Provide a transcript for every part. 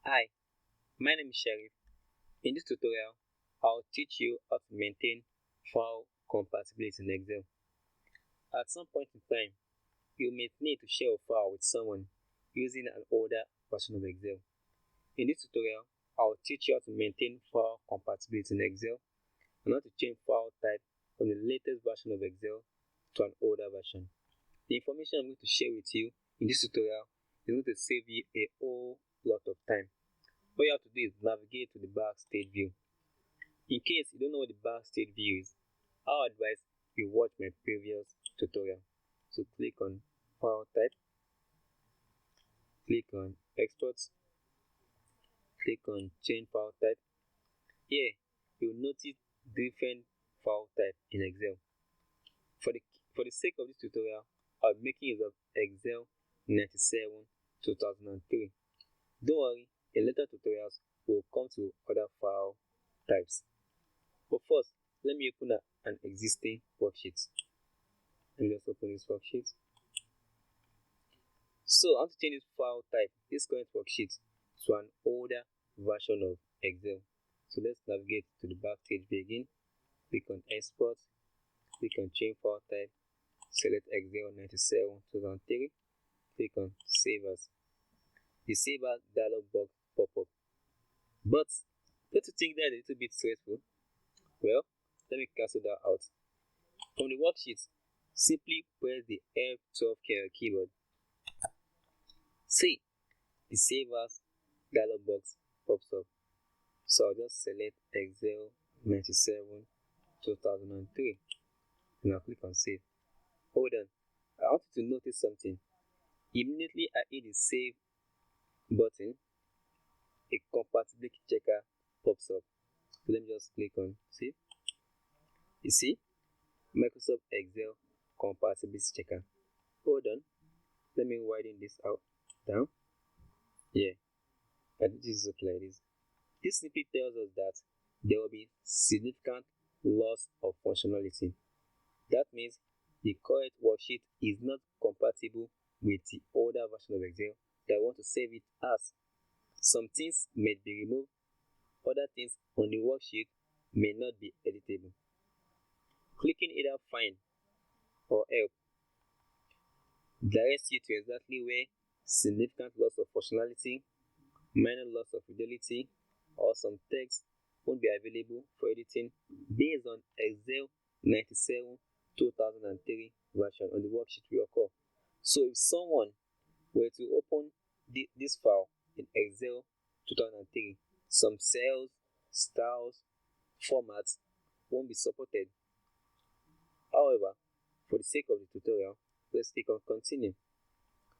Hi, my name is Sharif. In this tutorial, I'll teach you how to maintain file compatibility in Excel. At some point in time, you may need to share a file with someone using an older version of Excel. In this tutorial, I'll teach you how to maintain file compatibility in Excel and how to change file type from the latest version of Excel to an older version. The information I'm going to share with you in this tutorial is going to save you a whole lot of time. What you have to do is navigate to the backstage view. In case you don't know what the backstage view is, I advise you watch my previous tutorial. So click on file type, click on exports, click on change file type. Here you'll notice different file type in Excel. For the sake of this tutorial, I'll be making use of Excel 97 2003. Don't worry, in later tutorials we'll come to other file types. But first, let me open an existing worksheet. Let me just open this worksheet. So I want to change this file type, this current worksheet, to an older version of Excel. So let's navigate to the backstage view again. Click on export, click on change file type, select Excel 97 2003, click on save as. The save as dialog box pop up. But don't you think that is a little bit stressful? Well, let me cancel that out. From the worksheet, simply press the F12 key on your keyboard. See, the Save As dialog box pops up. So I'll just select Excel 97 2003 and I'll click on Save. Hold on, I want you to notice something. Immediately I hit the Save button, a compatibility checker pops up. So let me just click on Save. You see, Microsoft Excel compatibility checker. Hold on, let me widen this out down. Yeah, and this is okay like this. This simply tells us that there will be significant loss of functionality. That means the current worksheet is not compatible with the older version of Excel that I want to save it as. Some things may be removed, other things on the worksheet may not be editable. Clicking either Find or Help directs you to exactly where significant loss of functionality, minor loss of fidelity, or some text won't be available for editing based on Excel 97 2003 version on the worksheet will occur. So if someone were to open this file in Excel 2003, some cells, styles, formats won't be supported. However, for the sake of the tutorial, let's click on Continue.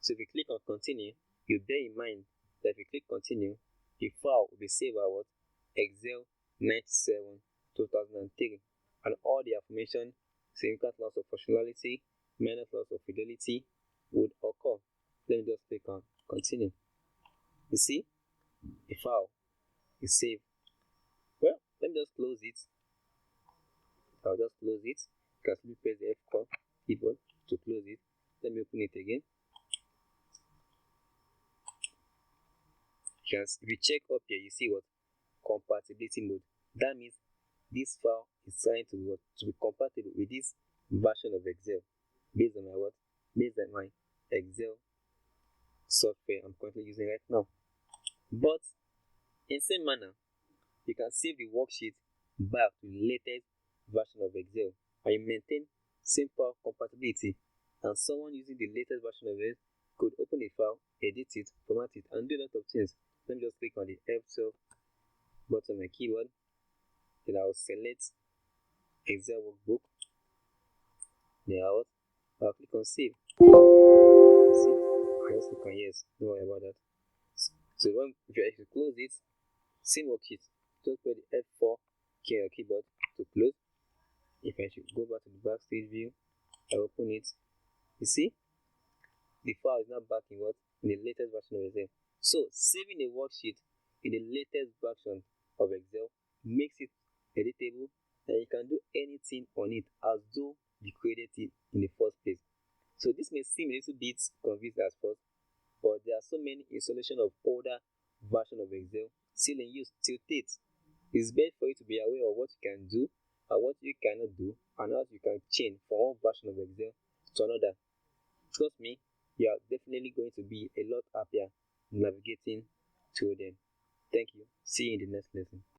So if you click on Continue, you bear in mind that if you click Continue, the file will be saved as what? Excel 97 2003, and all the information, significant loss of functionality, minor loss of fidelity would occur. Let me just click on Continue. You see, the file is saved. Well, let me just close it. I'll just close it. You can simply press the F4 keyboard to close it. Let me open it again. If you check up here, you see what? Compatibility mode. That means this file is trying to be compatible with this version of Excel based on my what? Based on my Excel software I'm currently using right now. But in same manner, you can save the worksheet back to the latest version of Excel and you maintain simple compatibility, and someone using the latest version of it could open a file, edit it, format it, and do a lot of things. Let me just click on the F12 button on my keyboard. Then I'll select Excel workbook. Then I'll click on Save. See? I just click on Yes. Don't worry about that. So if you close it, same worksheet, just press the F4 key on your keyboard to close. If I should go back to the backstage view, I open it. You see, the file is now back in what? In the latest version of Excel. So saving a worksheet in the latest version of Excel makes it editable, and you can do anything on it as though you created it in the first place. So this may seem a little bit confusing at first, but there are so many installation of older version of Excel still in use till date. It's best for you to be aware of what you can do and what you cannot do, and how you can change from one version of Excel to another. Trust me, you are definitely going to be a lot happier navigating through them. Thank you. See you in the next lesson.